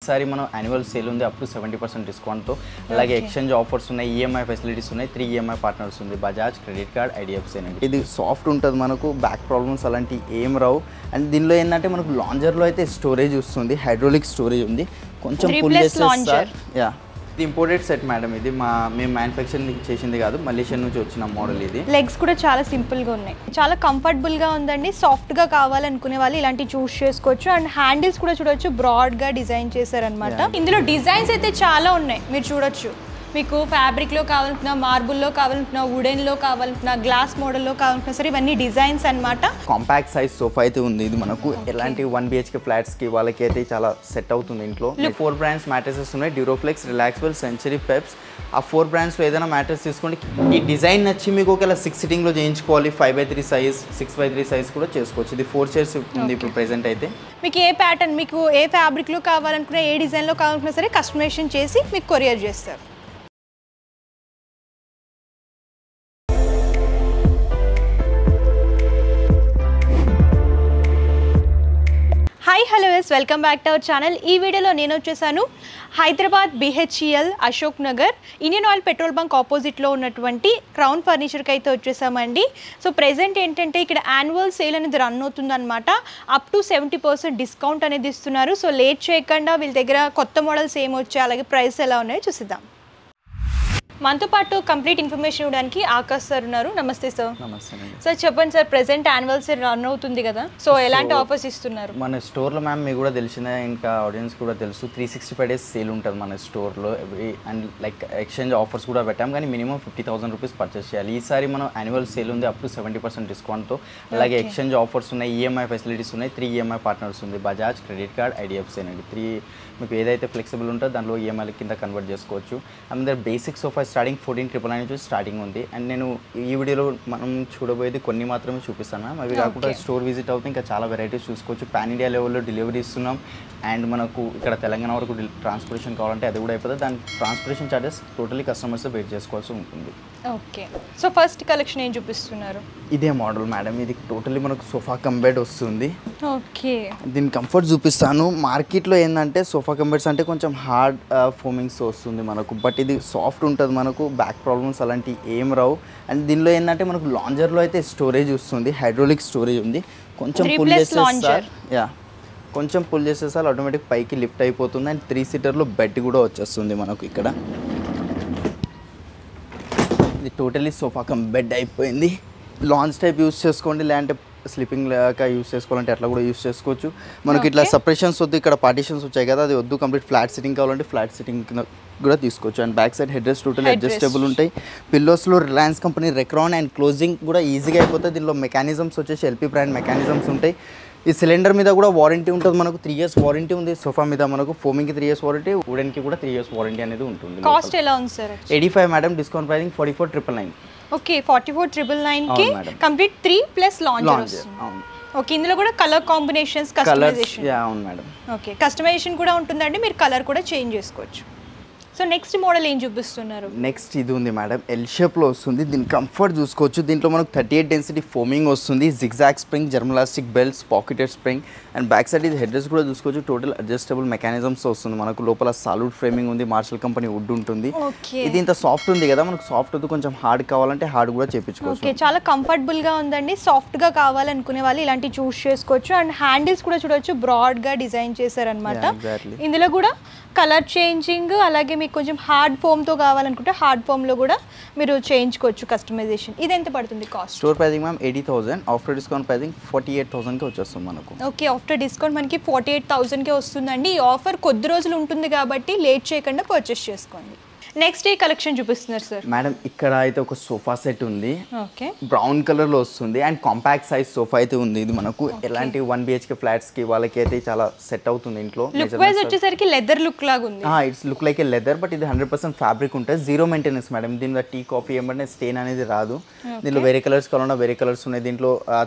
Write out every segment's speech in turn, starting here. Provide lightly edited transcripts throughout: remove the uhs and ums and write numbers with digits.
ఈసారి మనం annual sale ఉంది అప్ టు 70% డిస్కౌంట్తో. అలాగే ఎక్స్చేంజ్ ఆఫర్స్ ఉన్నాయి, ఈఎంఐ ఫెసిలిటీస్ ఉన్నాయి, 3 ఈఎంఐ పార్ట్నర్స్ ఉంది, బజాజ్, క్రెడిట్ కార్డ్, ఐడిఎఫ్సి అండి. ఇది సాఫ్ట్ ఉంటుంది, మనకు బ్యాక్ ప్రాబ్లమ్స్ అలాంటి ఏం రావు. అండ్ దీనిలో ఏంటంటే మనకు లాంజర్లో అయితే స్టోరేజ్ వస్తుంది, హైడ్రోలిక్ స్టోరేజ్ ఉంది. కొంచెం పుల్ చేస్తే యా ఇది ఇంపోర్టెడ్ సెట్ మేడం. ఇది మేము మ్యానుఫ్యాక్చరింగ్ చేసింది కాదు, మలేషియా నుంచి వచ్చిన మోడల్. ఇది లెగ్స్ కూడా చాలా సింపుల్గా ఉన్నాయి, చాలా కంఫర్టబుల్గా ఉందండి. సాఫ్ట్గా కావాలనుకునే వాళ్ళు ఇలాంటి చూస్ చేసుకోవచ్చు. అండ్ హ్యాండిల్స్ కూడా చూడొచ్చు, బ్రాడ్గా డిజైన్ చేశారనమాట. ఇందులో డిజైన్స్ అయితే చాలా ఉన్నాయి, మీరు చూడొచ్చు. మీకు ఫ్యాబ్రిక్లో కావాలనుకున్నా, మార్బుల్లో కావాలనుకున్నా, వుడెన్లో కావాలనుకున్నా, గ్లాస్ మోడల్లో కావాలనుకున్నా సరే ఇవన్నీ డిజైన్స్ అనమాట. కాంపాక్ట్ సైజ్ సోఫా అయితే ఉంది. ఇది మనకు ఎలాంటి 1 BHK ఫ్లాట్స్కి వాళ్ళకి అయితే చాలా సెట్ అవుతుంది. ఇంట్లో 4 బ్రాండ్స్ మ్యాట్రెసెస్ ఉన్నాయి, డ్యూరోఫ్లెక్స్, రిలాక్స్వెల్, సెంచరీ, పెప్స్. ఆ 4 బ్రాండ్స్లో ఏదైనా మ్యాట్రెస్ తీసుకోండి. ఈ డిజైన్ నచ్చి మీకు ఒకవేళ 6 సిట్టింగ్లో చేయించుకోవాలి, 5x3 సైజ్, 6x3 సైజ్ కూడా చేసుకోవచ్చు. ఇది 4 చైర్స్ ఉంది ఇప్పుడు ప్రెజెంట్ అయితే. మీకు ఏ ప్యాటర్న్, మీకు ఏ ఫ్యాబ్రిక్లో కావాలనుకున్నా, ఏ డిజైన్లో కావాలనుకున్నా సరే కస్టమైజేషన్ చేసి మీకు కొరియర్ చేస్తారు. Hi hello yes, welcome back to our channel. ఈ వీడియోలో నేను వచ్చేసాను Hyderabad BHEL Ashok Nagar Indian Oil petrol bunk ఆపోజిట్లో ఉన్నటువంటి క్రౌన్ ఫర్నిచర్కి అయితే వచ్చేసామండి. సో ప్రెజెంట్ ఏంటంటే ఇక్కడ యాన్యువల్ సేల్ అనేది రన్ అవుతుందన్నమాట. అప్ టు 70% డిస్కౌంట్ అనేది ఇస్తున్నారు. సో లేట్ చేయకుండా వీళ్ళ దగ్గర కొత్త మోడల్స్ ఏమొచ్చాయి, అలాగే ప్రైస్ ఎలా ఉన్నాయో చూసిద్దాం. మనతో పాటు కంప్లీట్ ఇన్ఫర్మేషన్ ఇవ్వడానికి ఆకాష్ సార్ ఉన్నారు. నమస్తే సార్. నమస్తే సార్, చెప్పండి sir, present annual sale run అవుతుంది కదా, సో ఎలాంటి ఆఫర్స్ ఇస్తున్నారు మన స్టోర్లో? మ్యామ్ మీకు కూడా తెలిసిందే, ఇంకా ఆడియన్స్ కూడా తెలుసు, 365 డేస్ సేల్ ఉంటుంది మన స్టోర్లో. అండ్ లైక్ ఎక్స్చేంజ్ ఆఫర్స్ కూడా పెట్టాం, కానీ మినిమం 50,000 రూపీస్ పర్చేస్ చేయాలి. ఈసారి మనం యాన్యువల్ సేల్ ఉంది అప్ టు 70% డిస్కౌంట్తో. అలాగే ఎక్స్చేంజ్ ఆఫర్స్ ఉన్నాయి, ఈఎంఐ ఫెసిలిటీస్ ఉన్నాయి, 3 ఈఎంఐ పార్ట్నర్స్ ఉంది, బజాజ్, క్రెడిట్ కార్డ్, ఐడిఎఫ్సి అండి. 3 మీకు ఏదైతే ఫ్లెక్సిబుల్ ఉంటుందో దానిలో ఈఎంఐల కింద కన్వర్ట్ చేసుకోవచ్చు. అండ్ బేసిక్ సోఫా స్టార్టింగ్ 14,999 నుంచి స్టార్టింగ్ ఉంది. అండ్ నేను ఈ వీడియోలో మనం చూడబోయేది కొన్ని మాత్రమే చూపిస్తాను. అవి కాకుండా స్టోర్ విజిట్ అవుతే ఇంకా చాలా వెరైటీస్ చూసుకోవచ్చు. పాన్ ఇండియా లెవెల్లో డెలివరీ ఇస్తున్నాం. అండ్ మనకు ఇక్కడ తెలంగాణ వరకు ట్రాన్స్పోర్టేషన్ కావాలంటే అది కూడా అయిపోతుంది. దాని transportation charges totally customers wait చేసుకోవాల్సి ఉంటుంది. ఓకే, సో ఫస్ట్ కలెక్షన్ ఏం చూపిస్తున్నారు? ఇదే మోడల్ మేడం. ఇది టోటలీ మనకు సోఫా కమ్ బెడ్ వస్తుంది. ఓకే, దీని కంఫర్ట్ చూపిస్తాను. మార్కెట్లో ఏంటంటే సోఫా కమ్ బెడ్స్ అంటే కొంచెం హార్డ్ ఫోమింగ్స్ వస్తుంది మనకు, బట్ ఇది సాఫ్ట్ ఉంటుంది, మనకు బ్యాక్ ప్రాబ్లమ్స్ అలాంటి ఏం రావు. అండ్ దీనిలో ఏంటంటే మనకు లాంజర్లో అయితే స్టోరేజ్ వస్తుంది, హైడ్రోలిక్ స్టోరేజ్ ఉంది. కొంచెం పుల్ చేసేసారి ఆటోమేటిక్ పైకి లిఫ్ట్ అయిపోతుంది. అండ్ 3 సీటర్లో బెడ్ కూడా వచ్చేస్తుంది మనకు ఇక్కడ. ఇది టోటలీ సోఫా కమ్ బెడ్ అయిపోయింది. లాంజ్ టైప్ యూస్ చేసుకోండి, లేదంటే స్లీపింగ్ లాగా యూస్ చేసుకోవాలంటే అట్లా కూడా యూస్ చేసుకోవచ్చు. మనకి ఇట్లా సపరేషన్స్ వద్దు, ఇక్కడ పార్టీషన్స్ వచ్చాయి కదా, అది వద్దు, కంప్లీట్ ఫ్లాట్ సిట్టింగ్ కావాలంటే ఫ్లాట్ సిట్టింగ్ కూడా తీసుకోవచ్చు. And back side head rest total adjustable ఉంటాయి. పిల్లోస్లో Reliance company Recron and closing కూడా ఈజీగా అయిపోతుంది. దీనిలో మెకానిజమ్స్ వచ్చేసి ఎల్పీ బ్రాండ్ మెకానిజమ్స్ ఉంటాయి. ఈ సిలిండర్ మీద కూడా వారంటీ ఉంటుంది, మనకు 3 years వారంటీ ఉంది. సోఫా మీద మనకు ఫోమింగ్కి 3 years వారంటీ, వుడెన్కి కూడా 3 years వారంటీ అనేది ఉంటుంది. కాస్ట్ ఎలా ఉంది sir? 85 madam, discount pricing 44,999. Okay, 44,999కి కంప్లీట్ 3 ప్లస్ లాంజర్ వస్తుంది. ఓకే, ఇందులో కూడా కలర్ కాంబినేషన్స్, కస్టమైజేషన్. అవును మేడం. ఓకే, కస్టమైజేషన్ కూడా ఉంటుందండి, మీరు కలర్ కూడా చేంజ్ చేసుకోవచ్చు. సో నెక్స్ట్ మోడల్ ఏం చూపిస్తున్నారు? నెక్స్ట్ ఇది ఉంది మేడం, ఎల్ షేప్లో వస్తుంది. దీని కంఫర్ట్ చూసుకోవచ్చు. దీంట్లో మనకు 38 డెన్సిటీ ఫోమింగ్ వస్తుంది, జిగ్జాగ్ స్ప్రింగ్, జర్మలాస్టిక్ belts, pocketed spring. And back side ఇది హెడ్ రెస్ట్ కూడా చూసుకోవచ్చు. టోటల్ అడ్జస్టబుల్ మెకానిజమ్స్ వస్తుంది మనకు. లోపల సాలిడ్ ఫ్రేమింగ్ ఉంది, మార్షల్ కంపెనీ వుడ్ ఉంటుంది. ఇది ఇంత సాఫ్ట్ ఉంది కదా, మనకు సాఫ్ట్ వద్దు, కొంచెం హార్డ్ కావాలంటే హార్డ్ కూడా చేయించుకోవచ్చు. ఓకే, చాలా కంఫర్టబుల్గా ఉందండి. సాఫ్ట్గా కావాలనుకునే వాళ్ళు ఇలాంటి చూస్ చేసుకోవచ్చు. అండ్ హ్యాండిల్స్ కూడా చూడొచ్చు, బ్రాడ్గా డిజైన్ చేశారనమాట. ఇందులో కూడా కలర్ చేంజింగ్, అలాగే మీకు కొంచెం హార్డ్ ఫోమ్తో కావాలనుకుంటే హార్డ్ ఫోమ్లో కూడా మీరు చేయించుకోవచ్చు కస్టమైజేషన్. ఇది ఎంత పడుతుంది cost? Store pricing ma'am 80,000, after discount pricing 48,000కి వచ్చేస్తుంది మనకు. ఓకే, ఆఫ్టర్ డిస్కౌంట్ మనకి 48,000కే వస్తుందండి. ఈ ఆఫర్ కొద్ది రోజులు ఉంటుంది కాబట్టి లేట్ చేయకుండా పర్చేస్ చేసుకోండి. నెక్స్ట్ ఏ కలెక్షన్ చూపిస్తున్నారు సార్? మేడం ఇక్కడ అయితే ఒక సోఫా సెట్ ఉంది, ఓకే, బ్రౌన్ కలర్ లో వస్తుంది. అండ్ కాంపాక్ట్ సైజ్ సోఫా అయితే ఉంది. ఇది మనకు ఎలాంటి 1 BHK ఫ్లాట్స్ కి వాళ్ళకి అయితే చాలా సెట్ అవుతుంది. ఇంట్లో లుక్ వైజ్ వచ్చేసరికి లెదర్ లుక్ లాగా ఉంది. It's look like A leather, but ఇది 100% ఫ్యాబ్రిక్ ఉంటుంది. 0 మెయింటెనెన్స్ మేడం. దీనిలో టీ కాఫీ ఏమంటే స్టెయిన్ అనేది రాదు. దీనిలో వేరే కలర్స్ కావాలన్నా వేరే కలర్స్ ఉన్నాయి. దీంట్లో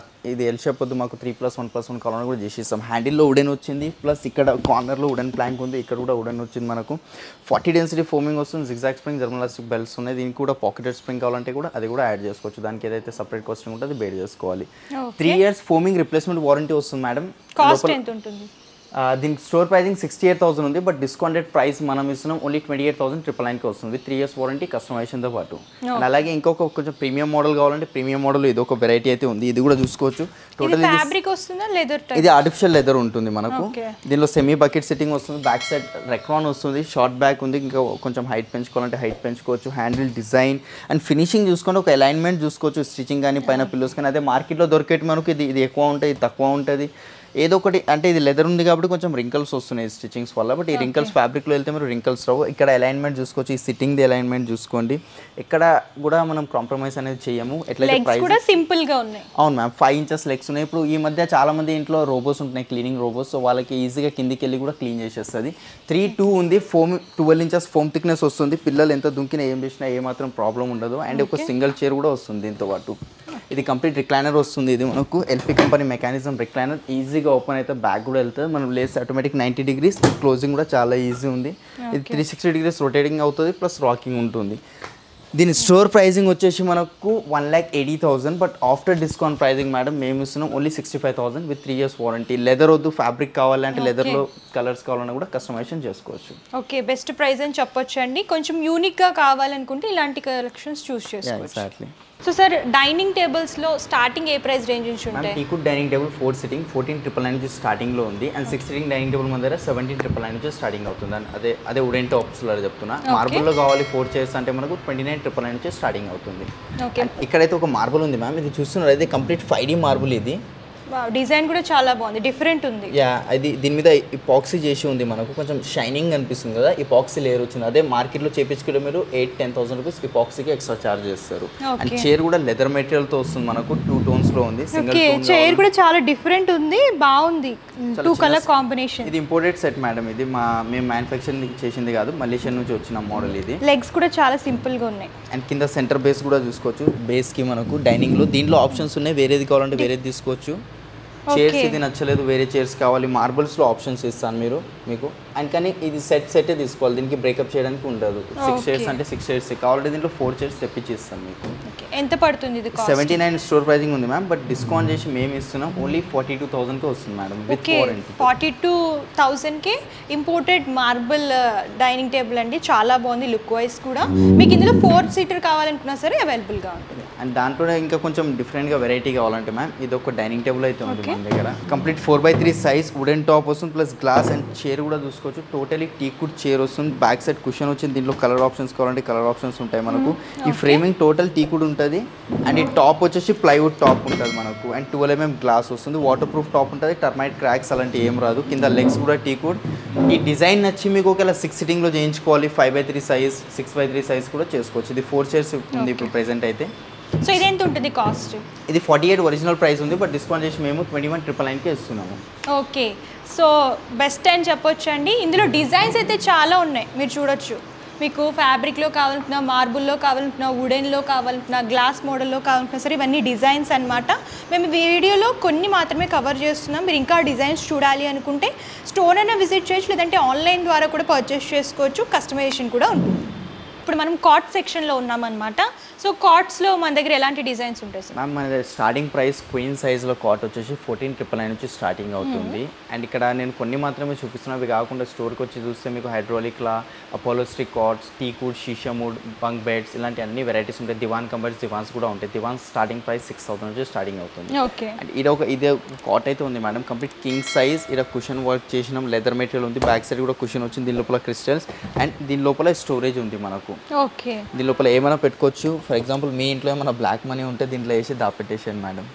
ఇది ఎల్ షేప్ వద్దు, మాకు 3+1+1 కావాలన్నా కూడా చేసేస్తాం. హ్యాండిల్లో వుడెన్ వచ్చింది, ప్లస్ ఇక్కడ కార్నర్లో వుడెన్ ప్లాంక్ ఉంది, ఇక్కడ కూడా వుడెన్ వచ్చింది మనకు. 40 డెన్సిటీ ఫోమింగ్ వస్తుంది, జిగ్జాగ్ స్ప్రింగ్, జర్మలాస్టిక్ బెల్ట్స్ ఉన్నాయి. దీనికి కూడా పాకెటెడ్ స్ప్రింగ్ కావాలంటే కూడా అది కూడా యాడ్ చేసుకోవచ్చు. దానికి ఏదైతే సపరేట్ కాస్టింగ్ ఉంటుందో అది బేర్ చేసుకోవాలి. 3 years ఫోమింగ్ రిప్లేస్మెంట్ వారంటీ వస్తుంది మేడం. కాస్ట్ ఎంత ఉంటుంది? దీనికి స్టోర్ ప్రైజింగ్ 68,000 ఉంది, బట్ డిస్కౌంటెడ్ ప్రైస్ మనం ఇస్తున్నాం ఓన్లీ 28,999కి వస్తుంది విత్ 3 years వారంటీ కస్టమైజేషన్తో పాటు. అండ్ అలాగే ఇంకొక కొంచెం ప్రీమియం మోడల్ కావాలంటే ప్రీమియం మోడల్ ఇది ఒక వెరైటీ అయితే ఉంది, ఇది కూడా చూసుకోవచ్చు. టోటల్ ఫ్యాబ్రిక్ వస్తుందా లెదర్ టైప్? ఇది ఆర్టిఫిషియల్ లెదర్ ఉంటుంది మనకు. దీనిలో సెమీ బకెట్ సెట్టింగ్ వస్తుంది, బ్యాక్ సైడ్ రెక్రాన్ వస్తుంది, షార్ట్ బ్యాక్ ఉంది, ఇంకా కొంచెం హైట్ పెంచుకోవాలంటే హైట్ పెంచుకోవచ్చు. హ్యాండిల్ డిజైన్ అండ్ ఫినిషింగ్ చూసుకొని ఒక అలైన్మెంట్ చూసుకోవచ్చు, స్టిచింగ్ కానీ పైన పిల్లోస్ కానీ. అదే మార్కెట్లో దొరికేటి మనకు ఇది ఎక్కువ ఉంటుంది, ఇది తక్కువ ఉంటుంది. ఏదో ఒకటి అంటే ఇది లెదర్ ఉంది కాబట్టి కొంచెం రింకల్స్ వస్తున్నాయి స్టిచ్చింగ్స్ వల్ల, బట్ ఈ రింకల్స్ ఫ్యాబ్రిక్లో వెళ్తే మీరు రింకల్స్ రావు. ఇక్కడ అలైన్మెంట్ చూసుకోవచ్చు, ఈ సిట్టింగ్ది అలైన్మెంట్ చూసుకోండి. ఇక్కడ కూడా మనం కాంప్రమైజ్ అనేది చేయము. ఎట్లయితే ప్రైస్ కూడా సింపుల్గా ఉన్నాయి. అవును మ్యామ్, 5 inches లెగ్స్ ఉన్నాయి. ఇప్పుడు ఈ మధ్య చాలా మంది ఇంట్లో రోబోస్ ఉంటున్నాయి, క్లీనింగ్ రోబోస్, సో వాళ్ళకి ఈజీగా కిందికి వెళ్ళి కూడా క్లీన్ చేసేస్తుంది. 3-2 ఉంది, 12 inches ఫోమ్ థిక్నెస్ వస్తుంది. పిల్లలు ఎంత దుంకినా ఏం చేసినా ఏమాత్రం ప్రాబ్లం ఉండదు. అండ్ ఒక సింగిల్ చైర్ కూడా వస్తుంది దీంతో పాటు. ఇది కంప్లీట్ రిక్లైనర్ వస్తుంది. ఇది మనకు ఎల్పి కంపెనీ మెకానిజం రిక్లైనర్, ఈజీగా ఓపెన్ అయితే బ్యాక్ కూడా వెళ్తుంది. మనం లేస్ ఆటోమేటిక్ 90 degrees, క్లోజింగ్ కూడా చాలా ఈజీ ఉంది. ఇది 360 degrees రొటేటింగ్ అవుతుంది, ప్లస్ రాకింగ్ ఉంటుంది. దీని స్టోర్ ప్రైజింగ్ వచ్చేసి మనకు 1,80,000, but after discount pricing madam మేము ఇస్తున్నాం only 65,000 with 3 years warranty. Leather వద్దు, ఫ్యాబ్రిక్ కావాలంటే లెదర్లో కలర్స్ కావాలన్నా కూడా కస్టమైజేషన్ చేసుకోవచ్చు. ఓకే, బెస్ట్ ప్రైస్ అని చెప్పొచ్చు అండి. కొంచెం యూనిక్గా కావాలనుకుంటే ఇలాంటి కలెక్షన్స్ చూస్ చేసుకోవచ్చు. ఎగ్జాక్ట్లీ. సో సార్, డైనింగ్ టేబుల్స్లో స్టార్టింగ్ ఏ ప్రైస్ రేంజ్ నుంచి ఉంటాయి? టీకుడ్ డైనింగ్ టేబుల్ 4 sitting 14,999 నుంచి స్టార్టింగ్లో ఉంది. అండ్ 6 sitting డైనింగ్ టేబుల్ మన దగ్గర 17,999 నుంచి స్టార్టింగ్ అవుతుంది. అండ్ అదే వుడెన్ టాప్స్లో చెప్తున్నా. మార్బుల్లో కావాలి 4 chairs అంటే మనకు 29,999 నుంచి స్టార్టింగ్ అవుతుంది. ఇక్కడైతే ఒక మార్బుల్ ఉంది మ్యామ్, ఇది చూస్తున్నారు, అయితే కంప్లీట్ 5D మార్బుల్. ఇది డిజైన్ కూడా చాలా బాగుంది, డిఫరెంట్ ఉంది. అది దీని మీద ఇపాక్సీ చేసి ఉంది, మనకు కొంచెం షైనింగ్ అనిపిస్తుంది కదా, ఇపాక్సీ లేయర్ వచ్చింది. అదే మార్కెట్లో చేపించుకుంటే మీరు 8-10,000 రూపీస్ ఇపాక్సీకి ఎక్స్ట్రా చార్జ్ చేస్తారు. అండ్ చైర్ కూడా లెదర్ మెటీరియల్తో వస్తుంది, మనకు 2 tonesలో ఉంది. సింగిల్ చైర్ కూడా చాలా డిఫరెంట్ ఉంది, బాగుంది, 2 కలర్ కాంబినేషన్. ఇది ఇంపోర్టెడ్ సెట్ మేడం, ఇది మేము మ్యానుఫ్యాక్చరింగ్ చేసింది కాదు, మలేషియా నుంచి వచ్చిన మోడల్. ఇది లెగ్స్ కూడా చాలా సింపుల్గా ఉన్నాయి. అండ్ కింద సెంటర్ బేస్ కూడా చూసుకోవచ్చు. బేస్కి మనకు డైనింగ్లో దీంట్లో ఆప్షన్స్ ఉన్నాయి, వేరేది కావాలంటే వేరేది తీసుకోవచ్చు. చైర్స్ ఇది నచ్చలేదు, వేరే చైర్స్ కావాలి, మార్బుల్స్లో ఆప్షన్స్ ఇస్తాను మీకు. అండ్ కానీ ఇది సెటే తీసుకోవాలి, దీనికి బ్రేకప్ చేయడానికి ఉండదు. 6 chairs అంటే 6 chairs కావాలంటే దీంట్లో 4 chairs తెప్పించి ఇస్తాను మీకు. ఎంత పడుతుంది ఇది? 79 స్టోర్ ప్రైజింగ్ ఉంది మ్యామ్, బట్ డిస్కౌంట్ చేసి మేము ఇస్తున్నాం ఓన్లీ 42,000కి వస్తుంది మేడం విత్ వారంటీ. 42,000కి ఇంపోర్టెడ్ మార్బుల్ డైనింగ్ టేబుల్ అండి, చాలా బాగుంది లుక్ వైజ్ కూడా. మీకు ఇందులో 4 seater కావాలనుకున్నా సరే అవైలబుల్గా ఉంటుంది. అండ్ దాంట్లో ఇంకా కొంచెం డిఫరెంట్గా వెరైటీ కావాలంటే మ్యామ్, ఇది ఒక డైనింగ్ టేబుల్ అయితే ఉంది మన దగ్గర. Complete 4x3 size wooden top వస్తుంది, ప్లస్ గ్లాస్ అండ్ చైర్ కూడా చూసుకోవచ్చు. టోటలీ టీకుడ్ చైర్ వస్తుంది, బ్యాక్ సైడ్ కుషన్ వచ్చింది. దీంట్లో కలర్ ఆప్షన్స్ కావాలంటే కలర్ ఆప్షన్స్ ఉంటాయి మనకు. ఈ ఫ్రేమింగ్ టోటల్ టీకుడ్ ఉంటుంది. అండ్ ఈ టాప్ వచ్చేసి ప్లైవుడ్ టాప్ ఉంటుంది మనకు. అండ్ 12 mm గ్లాస్ వస్తుంది, వాటర్ ప్రూఫ్ టాప్ ఉంటుంది, టర్మైట్ క్రాక్స్ అలాంటి ఏం రాదు. కింద లెగ్స్ కూడా టీకుడ్. ఈ డిజైన్ నచ్చి మీకు ఒకవేళ 6 sittingలో చేయించుకోవాలి, 5x3 సైజ్ 6x3 సైజ్ కూడా చేసుకోవచ్చు. ఇది 4 chairs ఉంది ఇప్పుడు ప్రెసెంట్ అయితే. సో ఇది ఎంత ఉంటుంది కాస్ట్? ఇది 48 ఒరిజినల్ ప్రైస్ ఉంది, బట్ డిస్కౌంట్ చేసి మేము 21,999కి ఇస్తున్నాము. ఓకే, సో బెస్ట్ అని చెప్పొచ్చు అండి. ఇందులో డిజైన్స్ అయితే చాలా ఉన్నాయి, మీరు చూడొచ్చు. మీకు ఫ్యాబ్రిక్లో కావాలనుకున్నా, మార్బుల్లో కావాలనుకున్నా, వుడెన్లో కావాలనుకున్నా, గ్లాస్ మోడల్లో కావాలనుకున్నా సరే ఇవన్నీ డిజైన్స్ అనమాట. మేము వీడియోలో కొన్ని మాత్రమే కవర్ చేస్తున్నాం. మీరు ఇంకా డిజైన్స్ చూడాలి అనుకుంటే స్టోర్ అయినా విజిట్ చేయొచ్చు, లేదంటే ఆన్లైన్ ద్వారా కూడా పర్చేస్ చేసుకోవచ్చు. కస్టమైజేషన్ కూడా ఉంటుంది. ఇప్పుడు మనం కాట్ సెక్షన్లో ఉన్నామన్నమాట. సో కాట్స్లో మన దగ్గర ఎలాంటి డిజైన్స్ ఉంటాయి సార్? మ్యామ్, మన దగ్గర స్టార్టింగ్ ప్రైస్ క్వీన్ సైజ్లో కాట్ వచ్చేసి 14,999 నుంచి స్టార్టింగ్ అవుతుంది. అండ్ ఇక్కడ నేను కొన్ని మాత్రమే చూపిస్తున్నాను, అవి కాకుండా స్టోర్కి వచ్చి చూస్తే మీకు హైడ్రాలిక్లా, అపోలోస్టిక్ కాట్స్, టీకుడ్, షీషాముడ్, బంక్ బెడ్స్ ఇలాంటి అన్ని వెరైటీస్ ఉంటాయి. దివాన్ కంబర్స్, దివాన్స్ కూడా ఉంటాయి. దివాన్స్ స్టార్టింగ్ ప్రైస్ 6,000 నుంచి స్టార్టింగ్ అవుతుంది. ఓకే, అండ్ ఇదే కాట్ అయితే ఉంది మేడం, కంప్లీట్ కింగ్ సైజ్. ఇక్కడ కుషన్ వర్క్ చేసినాం, లెదర్ మెటీరియల్ ఉంది, బ్యాక్ సైడ్ కూడా కుషన్ వచ్చింది. దీని లోపల క్రిస్టల్స్ అండ్ దీని లోపల స్టోరేజ్ ఉంది మనకు. ఓకే, దీని లోపల ఏమైనా పెట్టుకోవచ్చు. ఫర్ ఎగ్జాంపుల్ మీ ఇంట్లో ఏమైనా బ్లాక్ మనీ ఉంటే దీంట్లో వేసి దాపెట్టేసాను మేడం.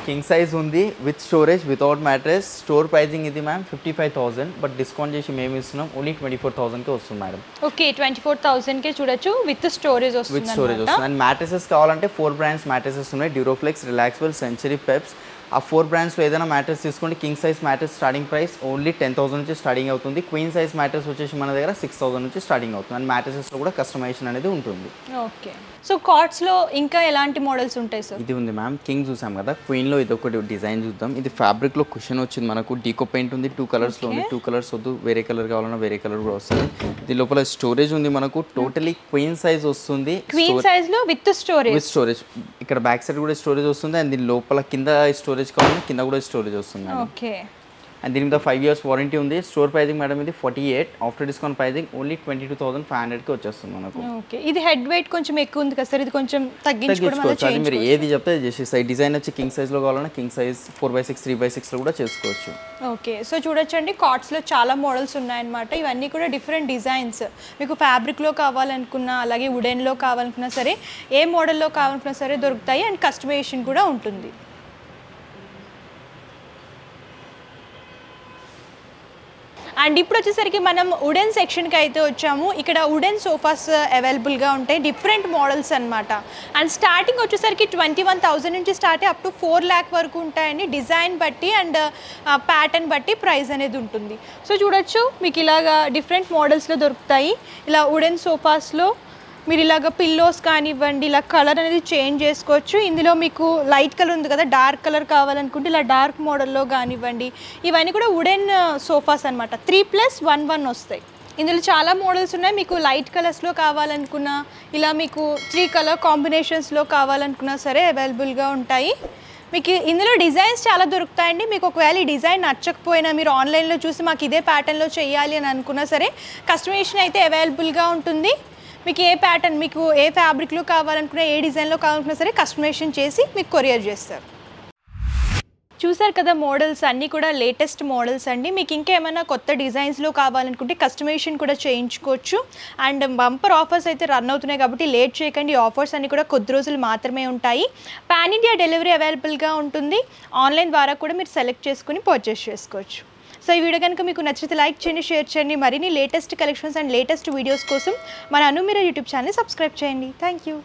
కింగ్ సైజ్ ఉంది with storage, without mattress. Store pricing ఇది మ్యామ్ 55,000, బట్ డిస్కౌంట్ చేసి మేము ఇస్తున్నాం ఓన్లీ 24,000కి వస్తుంది మేడం. ఓకే, 24,000కే చూడొచ్చు, విత్ స్టోరేజ్ వస్తుంది. విత్ స్టోరేజ్ వస్తుంది. అండ్ మ్యాట్రెసెస్ కావాలంటే 4 brands మ్యాట్రెసెస్ ఉన్నాయి, డ్యూరోఫ్లెక్స్, రిలాక్స్వెల్, సెంచరీ, పెప్స్. ఆ 4 brandsలో ఏదైనా మ్యాట్రెస్ తీసుకోండి. King size mattress starting price only 10,000 నుంచి స్టార్టింగ్ అవుతుంది. క్వీన్ సైజ్ మ్యాట్రెస్ వచ్చేసి మన దగ్గర 6,000 నుంచి స్టార్టింగ్ అవుతుంది. అండ్ మ్యాట్రెసెస్లో కూడా కస్టమైజేషన్ అనేది ఉంటుంది. ఓకే, సో కాట్స్లో ఇంకా ఎలాంటి మోడల్స్ ఉంటాయి సార్? ఇది ఉంది మ్యామ్, కింగ్ చూసాం కదా, క్వీన్లో ఇది ఒకటి డిజైన్ చూద్దాం. ఇది ఫ్యాబ్రిక్లో కుషన్ వచ్చింది మనకు, డీకో పెయింట్ ఉంది, 2 colorsలో ఉంది. 2 colors వద్దు, వేరే కలర్ కావాలన్నా వేరే కలర్ కూడా వస్తుంది. దీని లోపల స్టోరేజ్ ఉంది మనకు, టోటలీ క్వీన్ సైజ్ వస్తుంది. క్వీన్ సైజ్లో విత్ స్టోరేజ్. ఇక్కడ బ్యాక్ సైడ్ కూడా స్టోరేజ్ వస్తుంది. అండ్ దీని లోపల కింద స్టోరేజ్ కావాలన్నా కింద కూడా స్టోరేజ్ వస్తుంది. ఓకే, అండ్ దీని మీద 5 years వారంటీ ఉంది. స్టోర్ ప్రైజింగ్ మేడం ఇది 48, ఆఫ్టర్ డిస్కౌంట్ ప్రైజింగ్ ఓన్లీ 22,500కి వచ్చేస్తుంది మనకు. ఓకే, ఇది హెడ్ వెయిట్ కొంచెం ఎక్కువ ఉంది కదా సార్, ఇది కొంచెం తగ్గించుకోవచ్చు. అది మీరు ఏది చెప్తే అది చేసేస్తాయి. డిజైన్ వచ్చి కింగ్ సైజ్లో కావాలన్నా కింగ్ సైజ్ 4x6 3x6లో కూడా చేసుకోవచ్చు. ఓకే, సో చూడొచ్చండి కార్డ్స్లో చాలా మోడల్స్ ఉన్నాయన్నమాట. ఇవన్నీ కూడా డిఫరెంట్ డిజైన్స్, మీకు ఫ్యాబ్రిక్లో కావాలనుకున్నా అలాగే వుడెన్లో కావాలనుకున్నా సరే, ఏ మోడల్లో కావాలనుకున్నా సరే దొరుకుతాయి. అండ్ కస్టమైజేషన్ కూడా ఉంటుంది. అండ్ ఇప్పుడు వచ్చేసరికి మనం వుడెన్ సెక్షన్కి అయితే వచ్చాము. ఇక్కడ వుడెన్ సోఫాస్ అవైలబుల్గా ఉంటాయి, డిఫరెంట్ మోడల్స్ అనమాట. అండ్ స్టార్టింగ్ వచ్చేసరికి 21,000 నుంచి స్టార్ట్ అయ్యి అప్ టు 4 lakh వరకు ఉంటాయండి. డిజైన్ బట్టి అండ్ ప్యాటర్న్ బట్టి ప్రైస్ అనేది ఉంటుంది. సో చూడొచ్చు మీకు ఇలాగా డిఫరెంట్ మోడల్స్లో దొరుకుతాయి. ఇలా వుడెన్ సోఫాస్లో మీరు ఇలాగ పిల్లోస్ కానివ్వండి, ఇలా కలర్ అనేది చేంజ్ చేసుకోవచ్చు. ఇందులో మీకు లైట్ కలర్ ఉంది కదా, డార్క్ కలర్ కావాలనుకుంటే ఇలా డార్క్ మోడల్లో కానివ్వండి. ఇవన్నీ కూడా వుడెన్ సోఫాస్ అనమాట. 3+1 వస్తాయి. ఇందులో చాలా మోడల్స్ ఉన్నాయి. మీకు లైట్ కలర్స్లో కావాలనుకున్నా, ఇలా మీకు 3 కలర్ కాంబినేషన్స్లో కావాలనుకున్నా సరే అవైలబుల్గా ఉంటాయి. మీకు ఇందులో డిజైన్స్ చాలా దొరుకుతాయండి. మీకు ఒకవేళ ఈ డిజైన్ నచ్చకపోయినా మీరు ఆన్లైన్లో చూసి మాకు ఇదే ప్యాటర్న్లో చేయాలి అని అనుకున్నా సరే కస్టమైజేషన్ అయితే అవైలబుల్గా ఉంటుంది. మీకు ఏ ప్యాటర్న్, మీకు ఏ ఫ్యాబ్రిక్లో కావాలనుకున్నా, ఏ డిజైన్లో కావాలనుకున్నా సరే కస్టమైజేషన్ చేసి మీకు కొరియర్ చేస్తారు. చూసారు కదా మోడల్స్ అన్నీ కూడా లేటెస్ట్ మోడల్స్ అండి. మీకు ఇంకేమైనా కొత్త డిజైన్స్లో కావాలనుకుంటే కస్టమైజేషన్ కూడా చేయించుకోవచ్చు. అండ్ బంపర్ ఆఫర్స్ అయితే రన్ అవుతున్నాయి కాబట్టి లేట్ చేయకండి. ఆఫర్స్ అన్నీ కూడా కొద్ది రోజులు మాత్రమే ఉంటాయి. పాన్ ఇండియా డెలివరీ అవైలబుల్గా ఉంటుంది. ఆన్లైన్ ద్వారా కూడా మీరు సెలెక్ట్ చేసుకుని పర్చేస్ చేసుకోవచ్చు. సో ఈ వీడియో కనుక మీకు నచ్చితే లైక్ చేయండి, షేర్ చేయండి. మరిన్ని latest collections and latest videos కోసం మన అను మీరా యూట్యూబ్ ఛానల్ సబ్స్క్రైబ్ చేయండి. Thank you.